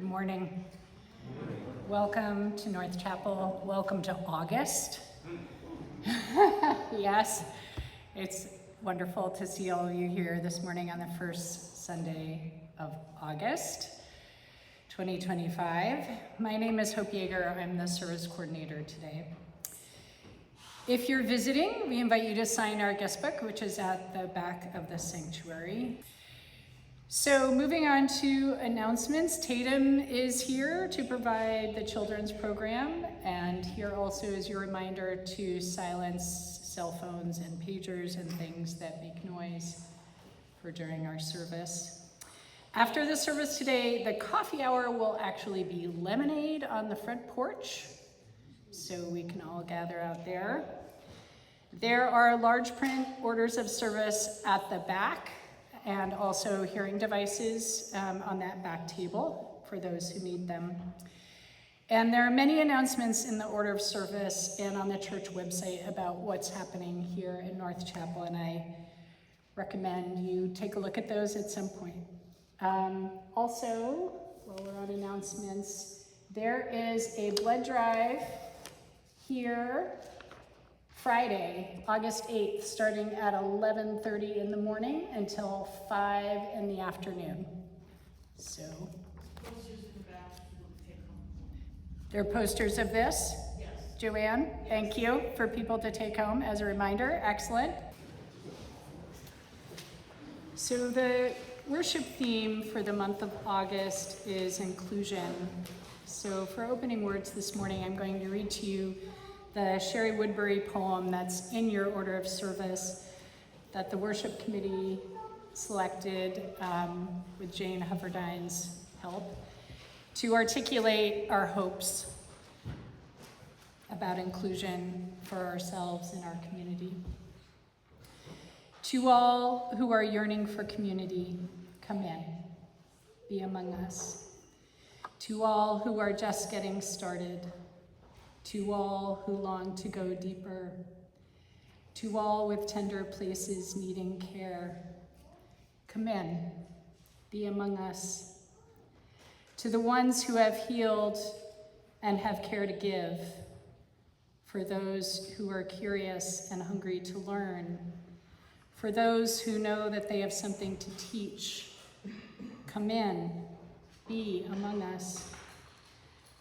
morning. Welcome to North Chapel. Welcome to August. Yes, it's wonderful to see all of you here this morning on the first Sunday of August, 2025. My name is Hope Yeager. I'm the service coordinator today. If you're visiting, we invite you to sign our guest book, which is at the back of the sanctuary. So moving on to announcements, Tatum is here to provide the children's program, and here also is your reminder to silence cell phones and pagers and things that make noise for during our service. After the service today, the coffee hour will actually be lemonade on the front porch, so we can all gather out there. There are large print orders of service at the back, and also hearing devices on that back table for those who need them. And there are many announcements in the order of service and on the church website about what's happening here in North Chapel, and I recommend you take a look at those at some point. Also, while we're on announcements, there is a blood drive here Friday, August 8th, starting at 11:30 in the morning until 5 in the afternoon. So, there are posters of this? Yes. Joanne, yes. Thank you, for people to take home as a reminder. Excellent. So the worship theme for the month of August is inclusion. So for opening words this morning, I'm going to read to you the Sherry Woodbury poem that's in your order of service that the worship committee selected with Jane Hufferdine's help to articulate our hopes about inclusion for ourselves and our community. To all who are yearning for community, come in, be among us. To all who are just getting started, to all who long to go deeper, to all with tender places needing care, come in, be among us. To the ones who have healed and have care to give, for those who are curious and hungry to learn, for those who know that they have something to teach, come in, be among us.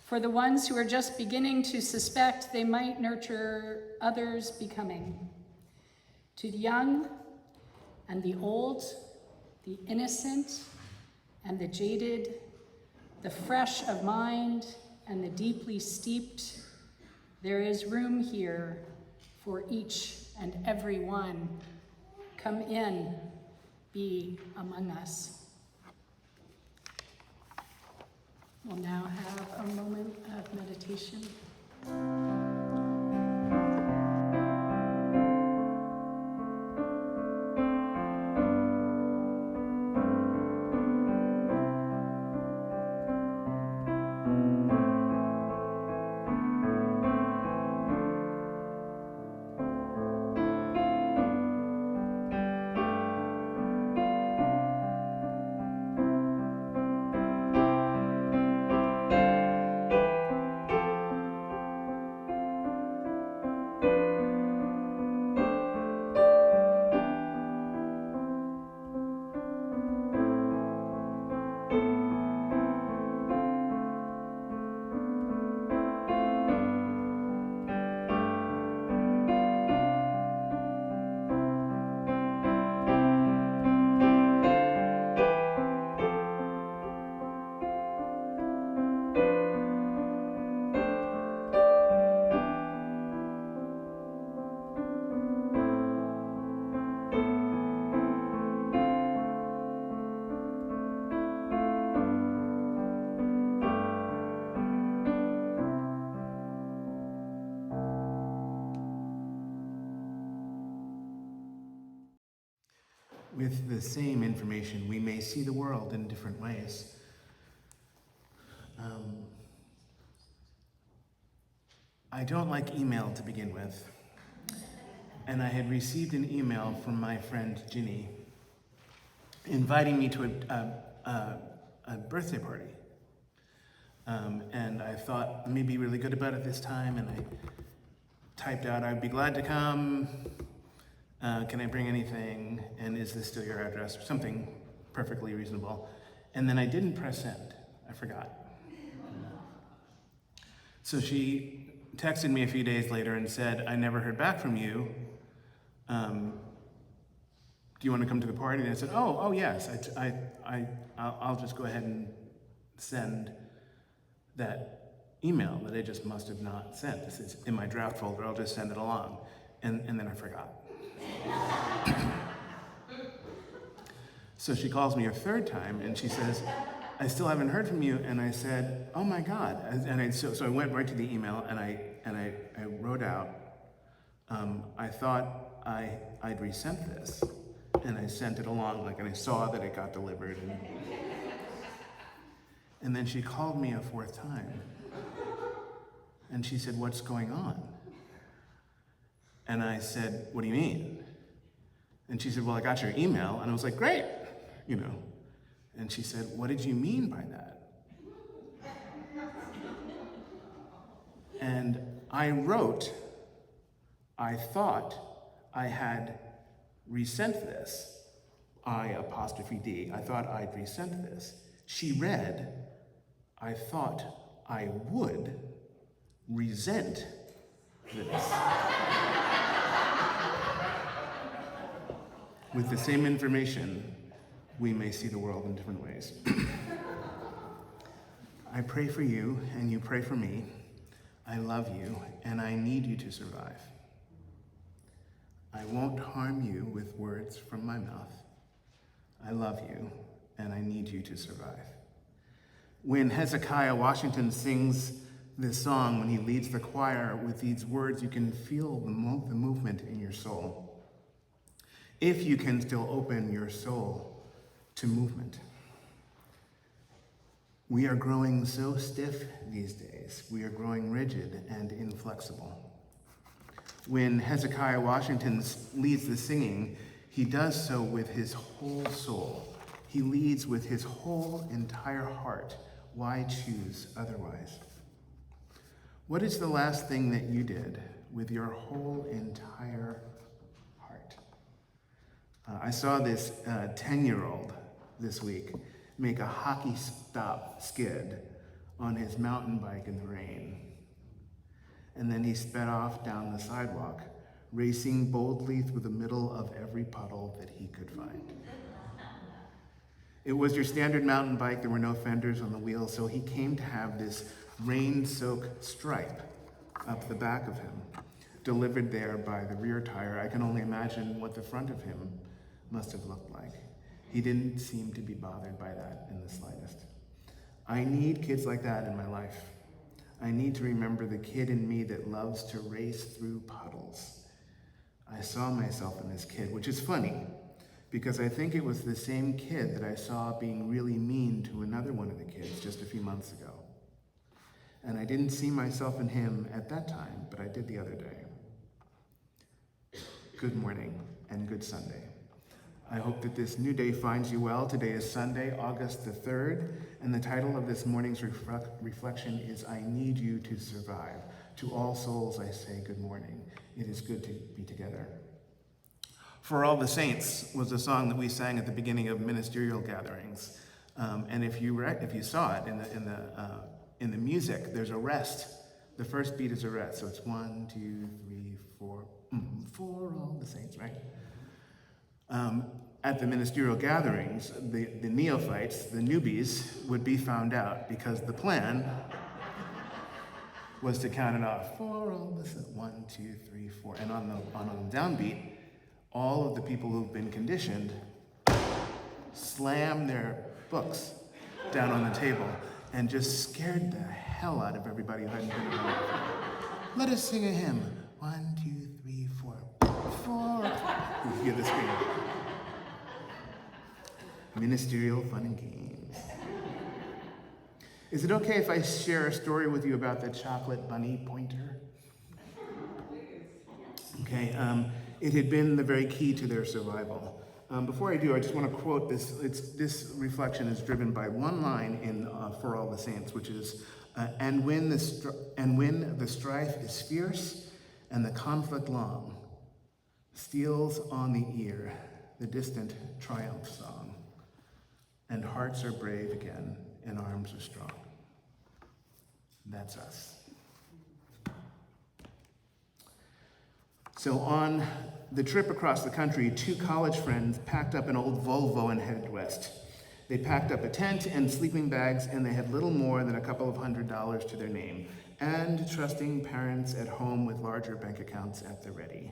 For the ones who are just beginning to suspect they might nurture others becoming. To the young and the old, the innocent and the jaded, the fresh of mind and the deeply steeped, there is room here for each and every one. Come in, be among us. We'll now have a moment of meditation. With the same information, we may see the world in different ways. I don't like email to begin with, and I had received an email from my friend Ginny inviting me to a birthday party. And I thought, let me be really good about it this time, and I typed out, I'd be glad to come, can I bring anything, and is this still your address? Something perfectly reasonable. And then I didn't press send, I forgot. So she texted me a few days later and said, I never heard back from you. Do you want to come to the party? And I said, oh yes, I'll just go ahead and send that email that I just must have not sent. This is in my draft folder, I'll just send it along. And then I forgot. So she calls me a third time and she says, I still haven't heard from you. And I said, oh my God. So I went right to the email and I wrote out, I thought I'd resent this. And I sent it along, and I saw that it got delivered. And then she called me a fourth time. And she said, what's going on? And I said, what do you mean? And she said, well, I got your email. And I was like, great, And she said, what did you mean by that? And I wrote, I thought I had resent this, I''D, I thought I'd resent this. She read, I thought I would resent this. With the same information, we may see the world in different ways. I pray for you, and you pray for me. I love you, and I need you to survive. I won't harm you with words from my mouth. I love you, and I need you to survive. When Hezekiah Washington sings this song, when he leads the choir with these words, you can feel the movement in your soul. If you can still open your soul to movement. We are growing so stiff these days. We are growing rigid and inflexible. When Hezekiah Washington leads the singing, he does so with his whole soul. He leads with his whole entire heart. Why choose otherwise? What is the last thing that you did with your whole entire heart? I saw this 10-year-old this week make a hockey stop skid on his mountain bike in the rain. And then he sped off down the sidewalk, racing boldly through the middle of every puddle that he could find. It was your standard mountain bike. There were no fenders on the wheels, so he came to have this rain-soaked stripe up the back of him, delivered there by the rear tire. I can only imagine what the front of him must have looked like. He didn't seem to be bothered by that in the slightest. I need kids like that in my life. I need to remember the kid in me that loves to race through puddles. I saw myself in this kid, which is funny, because I think it was the same kid that I saw being really mean to another one of the kids just a few months ago. And I didn't see myself in him at that time, but I did the other day. Good morning and good Sunday. I hope that this new day finds you well. Today is Sunday, August the 3rd, and the title of this morning's reflection is I Need You to Survive. To all souls I say good morning. It is good to be together. For All the Saints was a song that we sang at the beginning of ministerial gatherings. And if you saw it in the music, there's a rest. The first beat is a rest. So it's 1, 2, 3, 4. For all the saints, right? At the ministerial gatherings, the neophytes, the newbies, would be found out because the plan was to count it off. For all the 1, 2, 3, 4. And on the downbeat, all of the people who've been conditioned slam their books down on the table and just scared the hell out of everybody who hadn't been around. Let us sing a hymn. 1, 2, 3, 4. 4. You hear the scream. Ministerial fun and games. Is it okay if I share a story with you about the chocolate bunny pointer? Okay, it had been the very key to their survival. Before I do, I just want to quote this. This reflection is driven by one line in For All the Saints, which is, and when the strife is fierce and the conflict long, steals on the ear the distant triumph song, and hearts are brave again and arms are strong. That's us. So on the trip across the country, 2 college friends packed up an old Volvo and headed west. They packed up a tent and sleeping bags, and they had little more than a couple of $100 to their name, and trusting parents at home with larger bank accounts at the ready.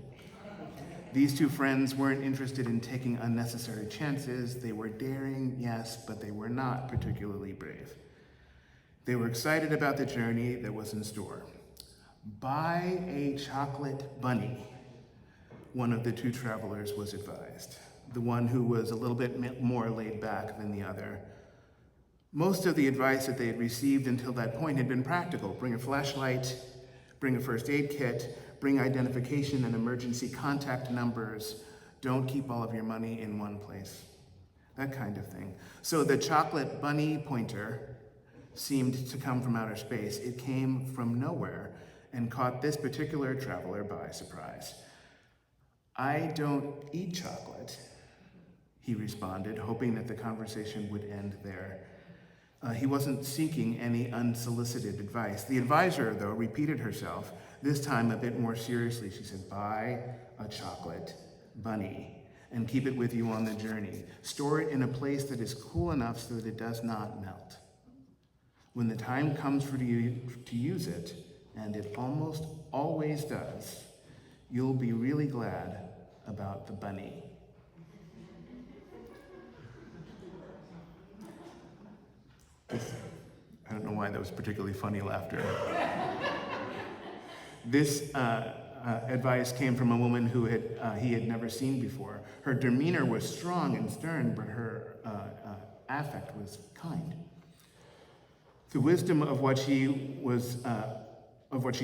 These 2 friends weren't interested in taking unnecessary chances. They were daring, yes, but they were not particularly brave. They were excited about the journey that was in store. Buy a chocolate bunny, one of the 2 travelers was advised, the one who was a little bit more laid back than the other. Most of the advice that they had received until that point had been practical. Bring a flashlight, bring a first aid kit, bring identification and emergency contact numbers, don't keep all of your money in one place, that kind of thing. So the chocolate bunny pointer seemed to come from outer space. It came from nowhere and caught this particular traveler by surprise. "I don't eat chocolate," he responded, hoping that the conversation would end there. He wasn't seeking any unsolicited advice. The advisor, though, repeated herself, this time a bit more seriously. She said, "Buy a chocolate bunny and keep it with you on the journey. Store it in a place that is cool enough so that it does not melt. When the time comes for you to use it, and it almost always does, you'll be really glad about the bunny." I don't know why that was particularly funny laughter. This advice came from a woman who he had never seen before. Her demeanor was strong and stern, but her affect was kind. The wisdom of what she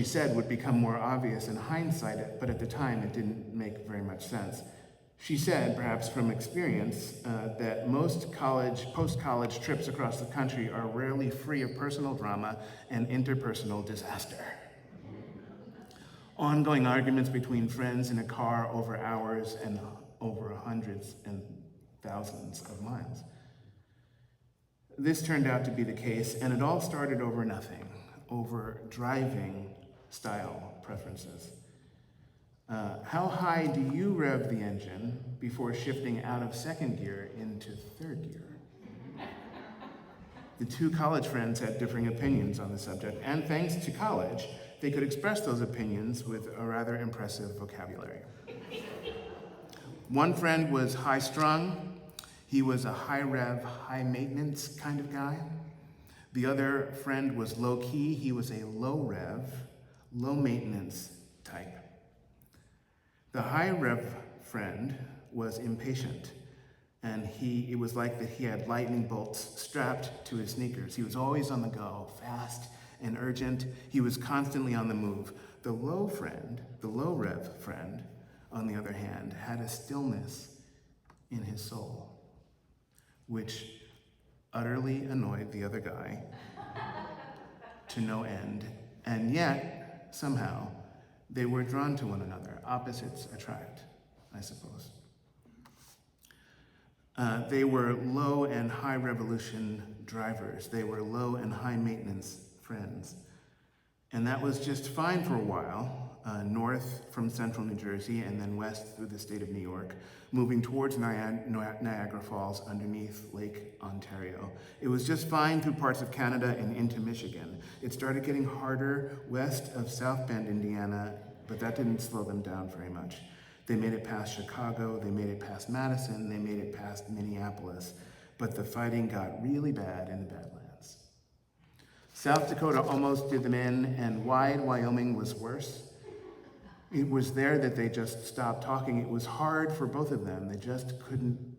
said would become more obvious in hindsight, but at the time it didn't make very much sense. She said, perhaps from experience, that most post-college trips across the country are rarely free of personal drama and interpersonal disaster. Ongoing arguments between friends in a car over hours and over hundreds and thousands of miles. This turned out to be the case, and it all started over nothing, over driving style preferences. How high do you rev the engine before shifting out of second gear into third gear? The 2 college friends had differing opinions on the subject, and thanks to college, they could express those opinions with a rather impressive vocabulary. One friend was high-strung. He was a high-rev, high-maintenance kind of guy. The other friend was low-key. He was a low-rev, low-maintenance type. The high-rev friend was impatient, and it was like that he had lightning bolts strapped to his sneakers. He was always on the go, fast and urgent. He was constantly on the move. The low-rev friend, on the other hand, had a stillness in his soul, which utterly annoyed the other guy to no end, and yet, somehow, they were drawn to one another. Opposites attract, I suppose. They were low and high revolution drivers. They were low and high maintenance friends. And that was just fine for a while, north from central New Jersey and then west through the state of New York, moving towards Niagara Falls underneath Lake Ontario. It was just fine through parts of Canada and into Michigan. It started getting harder west of South Bend, Indiana, but that didn't slow them down very much. They made it past Chicago, they made it past Madison, they made it past Minneapolis, but the fighting got really bad in the Badlands. South Dakota almost did them in, and wide Wyoming was worse. It was there that they just stopped talking. It was hard for both of them. They just couldn't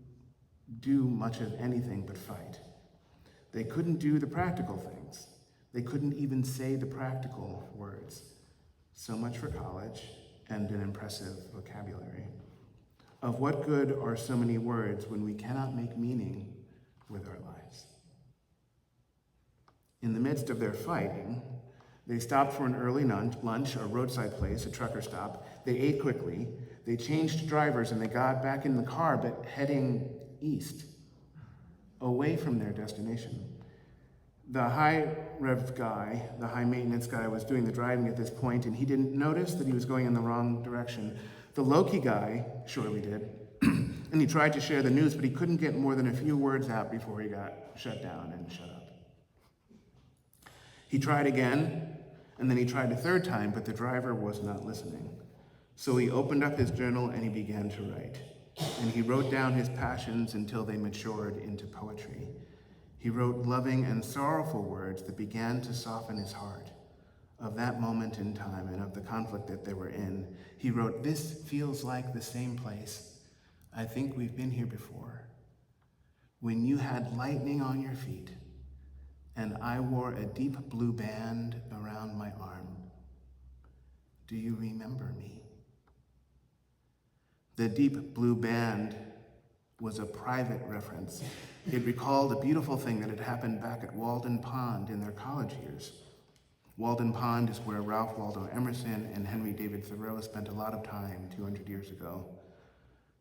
do much of anything but fight. They couldn't do the practical things. They couldn't even say the practical words. So much for college and an impressive vocabulary. Of what good are so many words when we cannot make meaning with our lives? In the midst of their fighting, they stopped for an early lunch, a roadside place, a trucker stop. They ate quickly. They changed drivers and they got back in the car, but heading east, away from their destination. The high rev guy, the high maintenance guy, was doing the driving at this point, and he didn't notice that he was going in the wrong direction. The low-key guy surely did, and he tried to share the news, but he couldn't get more than a few words out before he got shut down and shut up. He tried again, and then he tried a third time, but the driver was not listening. So he opened up his journal and he began to write. And he wrote down his passions until they matured into poetry. He wrote loving and sorrowful words that began to soften his heart of that moment in time and of the conflict that they were in. He wrote, "This feels like the same place. I think we've been here before. When you had lightning on your feet, and I wore a deep blue band around my arm. Do you remember me?" The deep blue band was a private reference. It recalled a beautiful thing that had happened back at Walden Pond in their college years. Walden Pond is where Ralph Waldo Emerson and Henry David Thoreau spent a lot of time 200 years ago,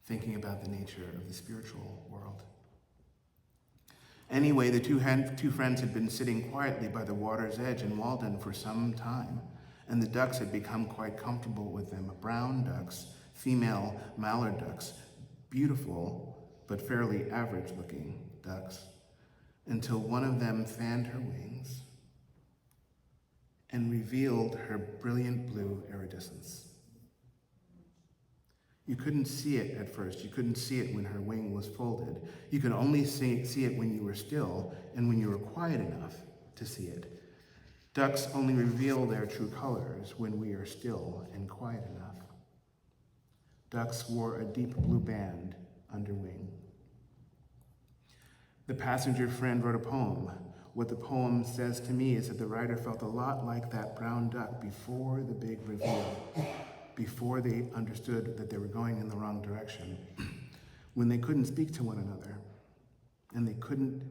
thinking about the nature of the spiritual world. Anyway, the two friends had been sitting quietly by the water's edge in Walden for some time, and the ducks had become quite comfortable with them. Brown ducks, female mallard ducks, beautiful but fairly average-looking ducks, until one of them fanned her wings and revealed her brilliant blue iridescence. You couldn't see it at first. You couldn't see it when her wing was folded. You could only see it when you were still and when you were quiet enough to see it. Ducks only reveal their true colors when we are still and quiet enough. Ducks wore a deep blue band under wing. The passenger friend wrote a poem. What the poem says to me is that the writer felt a lot like that brown duck before the big reveal, before they understood that they were going in the wrong direction, when they couldn't speak to one another, and they couldn't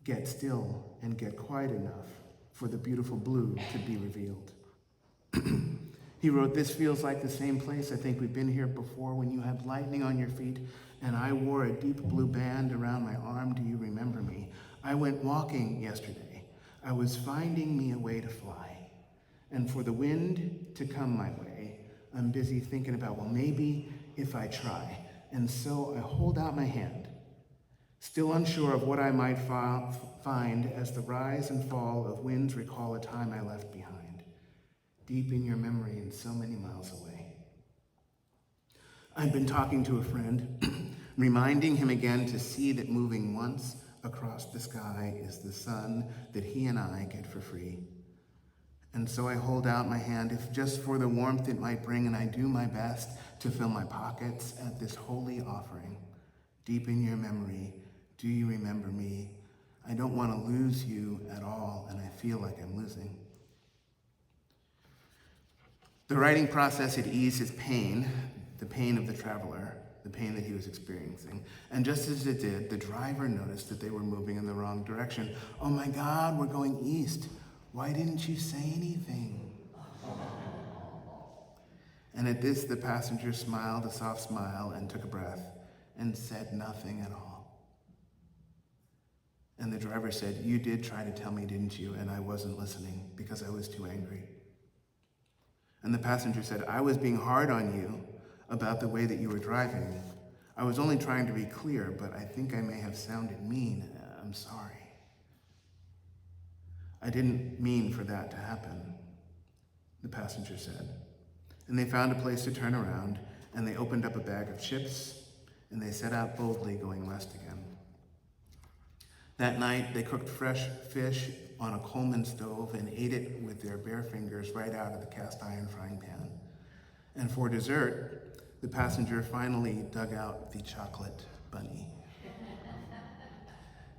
get still and get quiet enough for the beautiful blue to be revealed. He wrote, "This feels like the same place. I think we've been here before when you had lightning on your feet and I wore a deep blue band around my arm. Do you remember me? I went walking yesterday. I was finding me a way to fly. And for the wind to come my way, I'm busy thinking about, well, maybe if I try. And so I hold out my hand, still unsure of what I might find as the rise and fall of winds recall a time I left behind, deep in your memory and so many miles away." I've been talking to a friend, reminding him again to see that moving once across the sky is the sun that he and I get for free. And so I hold out my hand, if just for the warmth it might bring, and I do my best to fill my pockets at this holy offering. Deep in your memory, do you remember me? I don't want to lose you at all, and I feel like I'm losing. The writing process had eased his pain, the pain of the traveler, the pain that he was experiencing. And just as it did, the driver noticed that they were moving in the wrong direction. "Oh my God, we're going east. Why didn't you say anything?" And at this, the passenger smiled a soft smile and took a breath and said nothing at all. And the driver said, "You did try to tell me, didn't you? And I wasn't listening because I was too angry." And the passenger said, "I was being hard on you about the way that you were driving. I was only trying to be clear, but I think I may have sounded mean. I'm sorry. I didn't mean for that to happen," the passenger said. And they found a place to turn around, and they opened up a bag of chips, and they set out boldly going west again. That night, they cooked fresh fish on a Coleman stove and ate it with their bare fingers right out of the cast iron frying pan. And for dessert, the passenger finally dug out the chocolate bunny.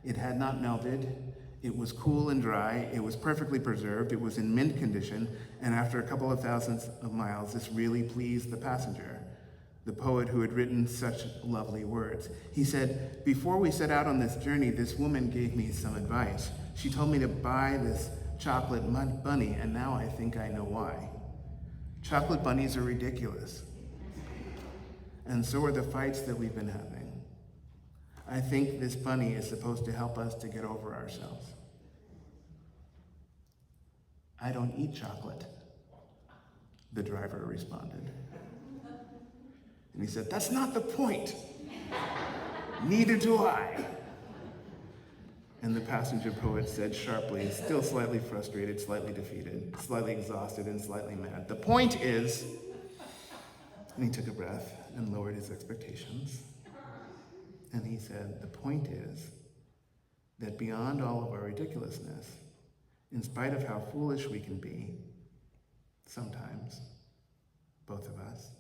It had not melted. It was cool and dry. It was perfectly preserved. It was in mint condition. And after a couple of thousands of miles, this really pleased the passenger. the poet who had written such lovely words. He said, "Before we set out on this journey, this woman gave me some advice. She told me to buy this chocolate bunny, and now I think I know why. Chocolate bunnies are ridiculous, and so are the fights that we've been having. I think this bunny is supposed to help us to get over ourselves." "I don't eat chocolate," the driver responded. And he said, "That's not the point. Neither do I." And the passenger poet said sharply, still slightly frustrated, slightly defeated, slightly exhausted, and slightly mad, "The point is," and he took a breath and lowered his expectations. And he said, "The point is that beyond all of our ridiculousness, in spite of how foolish we can be, sometimes, both of us,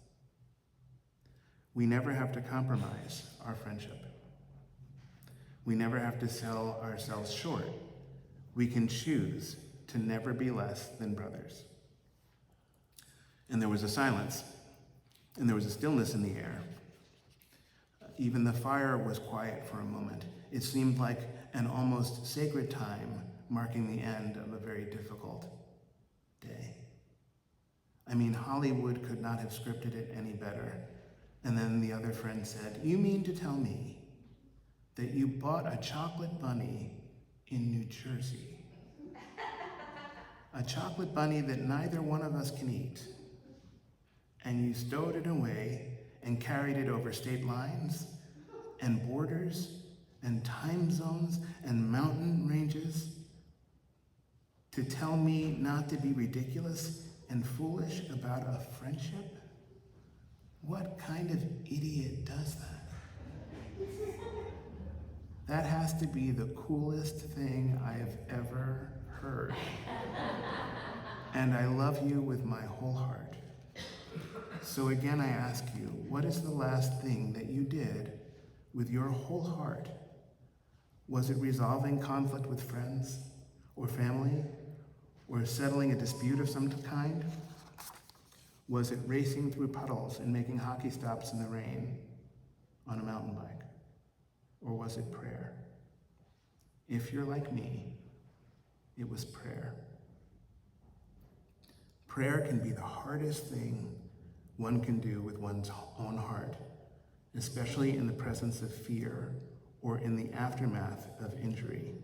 we never have to compromise our friendship. We never have to sell ourselves short. We can choose to never be less than brothers." And there was a silence, and there was a stillness in the air. Even the fire was quiet for a moment. It seemed like an almost sacred time, marking the end of a very difficult day. I mean, Hollywood could not have scripted it any better. And then the other friend said, "You mean to tell me that you bought a chocolate bunny in New Jersey? A chocolate bunny that neither one of us can eat, and you stowed it away and carried it over state lines and borders and time zones and mountain ranges to tell me not to be ridiculous and foolish about a friendship? What kind of idiot does that? That has to be the coolest thing I have ever heard. And I love you with my whole heart. So again, I ask you, what is the last thing that you did with your whole heart? Was it resolving conflict with friends or family, or settling a dispute of some kind? Was it racing through puddles and making hockey stops in the rain on a mountain bike? Or was it prayer? If you're like me, it was prayer. Prayer can be the hardest thing one can do with one's own heart, especially in the presence of fear or in the aftermath of injury.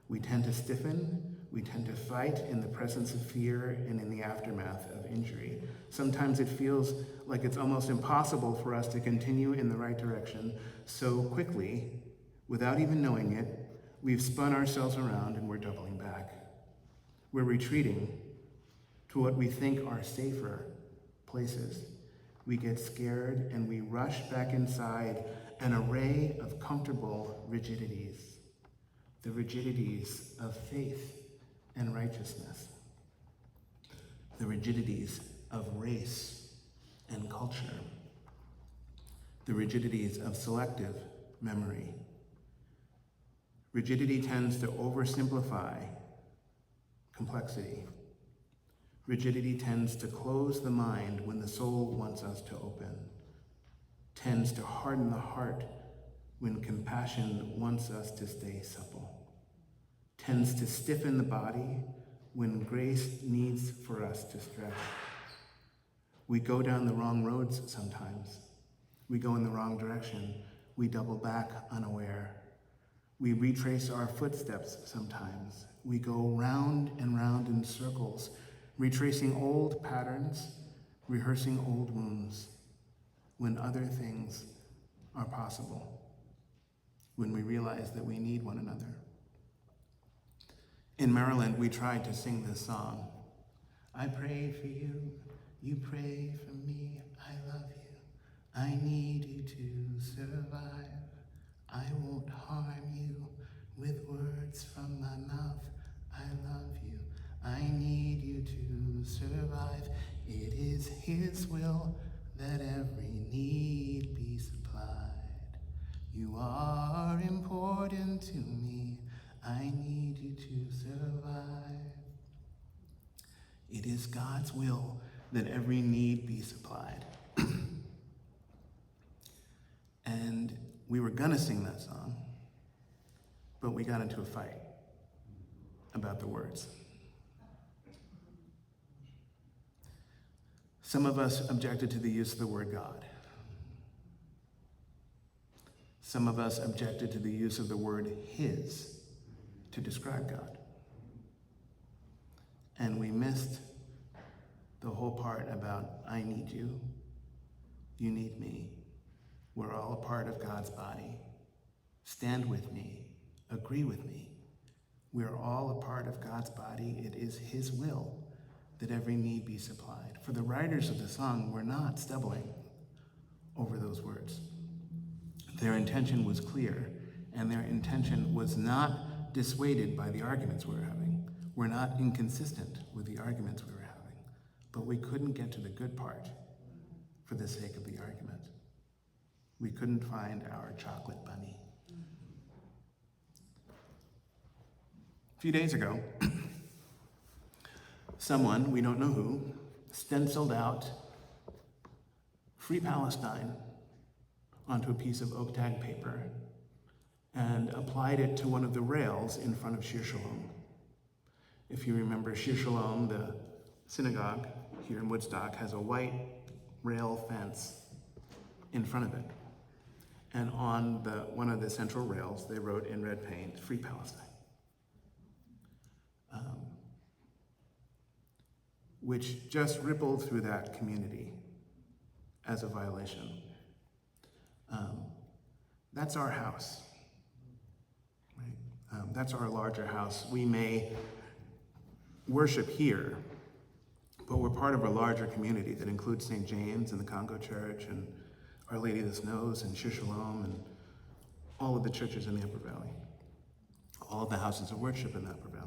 We tend to stiffen, we tend to fight in the presence of fear and in the aftermath of injury. Sometimes it feels like it's almost impossible for us to continue in the right direction so quickly, without even knowing it, we've spun ourselves around and we're doubling back. We're retreating to what we think are safer places. We get scared and we rush back inside an array of comfortable rigidities, the rigidities of faith and righteousness, the rigidities of race and culture, the rigidities of selective memory. Rigidity tends to oversimplify complexity. Rigidity tends to close the mind when the soul wants us to open, tends to harden the heart when compassion wants us to stay supple, tends to stiffen the body when grace needs for us to stretch. We go down the wrong roads sometimes. We go in the wrong direction. We double back unaware. We retrace our footsteps sometimes. We go round and round in circles, retracing old patterns, rehearsing old wounds, when other things are possible, when we realize that we need one another. In Maryland, we tried to sing this song. I pray for you, you pray for me, I love you, I need you to survive. I won't harm you with words from my mouth, I love you, I need you to survive. It is His will that every need be supplied. You are important to me, I need you to survive. It is God's will that every need be supplied. And we were gonna sing that song, but we got into a fight about the words. Some of us objected to the use of the word God. Some of us objected to the use of the word his to describe God. And we missed the whole part about I need you, you need me. We're all a part of God's body. Stand with me, agree with me. We're all a part of God's body. It is his will that every need be supplied. For the writers of the song were not stumbling over those words. Their intention was clear, and their intention was not dissuaded by the arguments we were having. We're not inconsistent with the arguments we were having, but we couldn't get to the good part for the sake of the argument. We couldn't find our chocolate bunny. A few days ago, someone, we don't know who, stenciled out Free Palestine onto a piece of oak tag paper and applied it to one of the rails in front of Shir Shalom. If you remember, Shir Shalom, the synagogue here in Woodstock, has a white rail fence in front of it. And on one of the central rails, they wrote in red paint, Free Palestine. Which just rippled through that community as a violation. That's our house, right? That's our larger house. We may worship here, but we're part of a larger community that includes St. James and the Congo Church and Our Lady of the Snows and Shir Shalom and all of the churches in the Upper Valley, all of the houses of worship in the Upper Valley.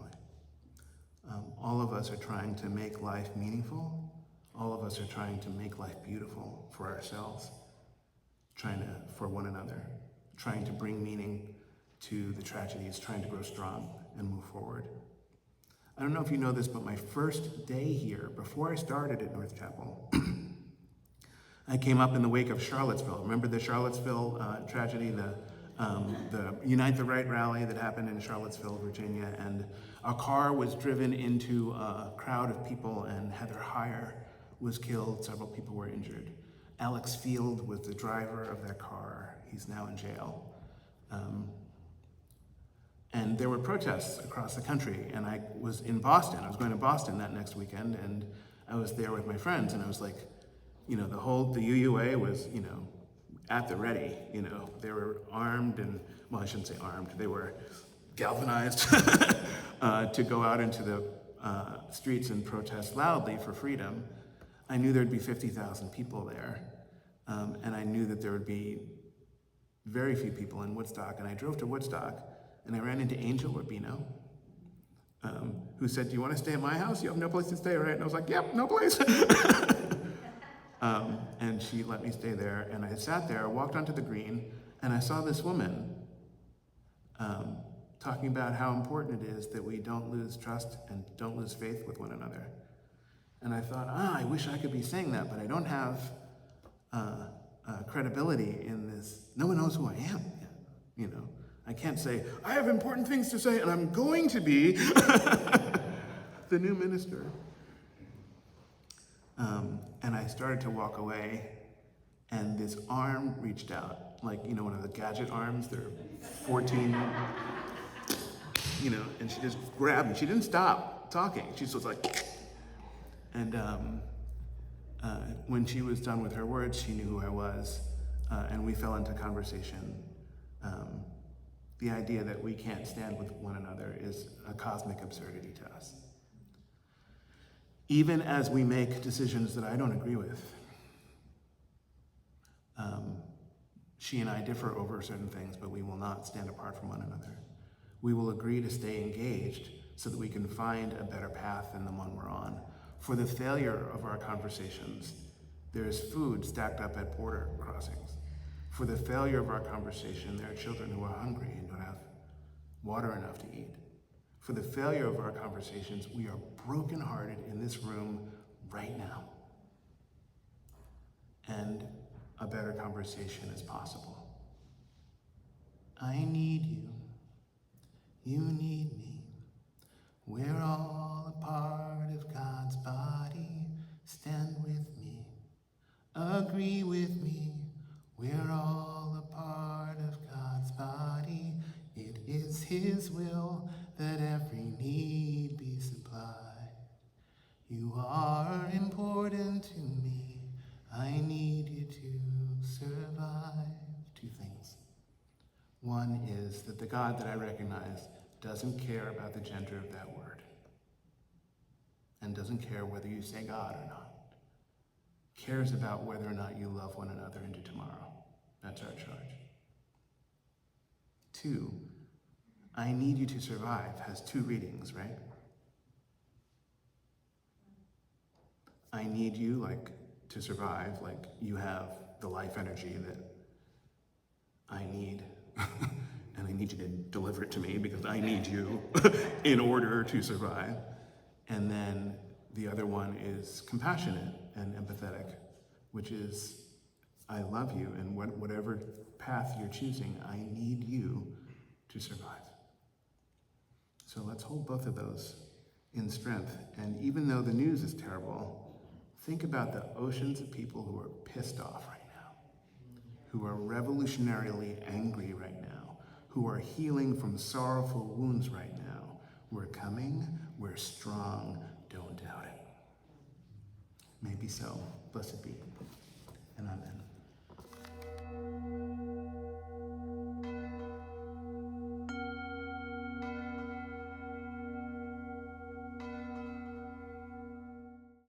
All of us are trying to make life meaningful. All of us are trying to make life beautiful for ourselves, for one another, trying to bring meaning to the tragedies, trying to grow strong and move forward. I don't know if you know this, but my first day here, before I started at North Chapel, I came up in the wake of Charlottesville. Remember the Charlottesville tragedy, the Unite the Right rally that happened in Charlottesville, Virginia, and a car was driven into a crowd of people and Heather Heyer was killed, several people were injured. Alex Field was the driver of that car. He's now in jail. And there were protests across the country, and I was in Boston. I was going to Boston that next weekend, and I was there with my friends, and I was like, the UUA was, at the ready, they were armed and, well, I shouldn't say armed, they were galvanized to go out into the streets and protest loudly for freedom. I knew there'd be 50,000 people there, and I knew that there would be very few people in Woodstock, and I drove to Woodstock, and I ran into Angel Urbino, who said, "Do you want to stay at my house? You have no place to stay, right?" And I was like, "Yep, no place." And she let me stay there, and I sat there, walked onto the green, and I saw this woman talking about how important it is that we don't lose trust and don't lose faith with one another. And I thought, I wish I could be saying that, but I don't have credibility in this. No one knows who I am yet, I can't say, I have important things to say, and I'm going to be the new minister. And I started to walk away, and this arm reached out, like, one of the gadget arms. They're 14, and she just grabbed me. She didn't stop talking. She just was like, and when she was done with her words, she knew who I was, and we fell into conversation. The idea that we can't stand with one another is a cosmic absurdity to us. Even as we make decisions that I don't agree with, she and I differ over certain things, but we will not stand apart from one another. We will agree to stay engaged so that we can find a better path than the one we're on. For the failure of our conversations, there is food stacked up at border crossings. For the failure of our conversation, there are children who are hungry and don't have water enough to eat. For the failure of our conversations, we are brokenhearted in this room right now. And a better conversation is possible. I need you. You need me. We're all a part of God's body. Stand with me. Agree with me. We're all a part of God's body. It is His will that every need be supplied. You are important to me. I need you to survive. Two things. One is that the God that I recognize doesn't care about the gender of that word, and doesn't care whether you say God or not. Cares about whether or not you love one another into tomorrow. That's our charge. Two, I need you to survive has two readings, right? I need you, like, to survive, like you have the life energy that I need, and I need you to deliver it to me because I need you in order to survive. And then the other one is compassionate and empathetic, which is I love you, and whatever path you're choosing, I need you to survive. So let's hold both of those in strength. And even though the news is terrible, think about the oceans of people who are pissed off right now, who are revolutionarily angry right now, who are healing from sorrowful wounds right now. We're coming, we're strong, don't doubt it. Maybe so. Blessed be, and amen.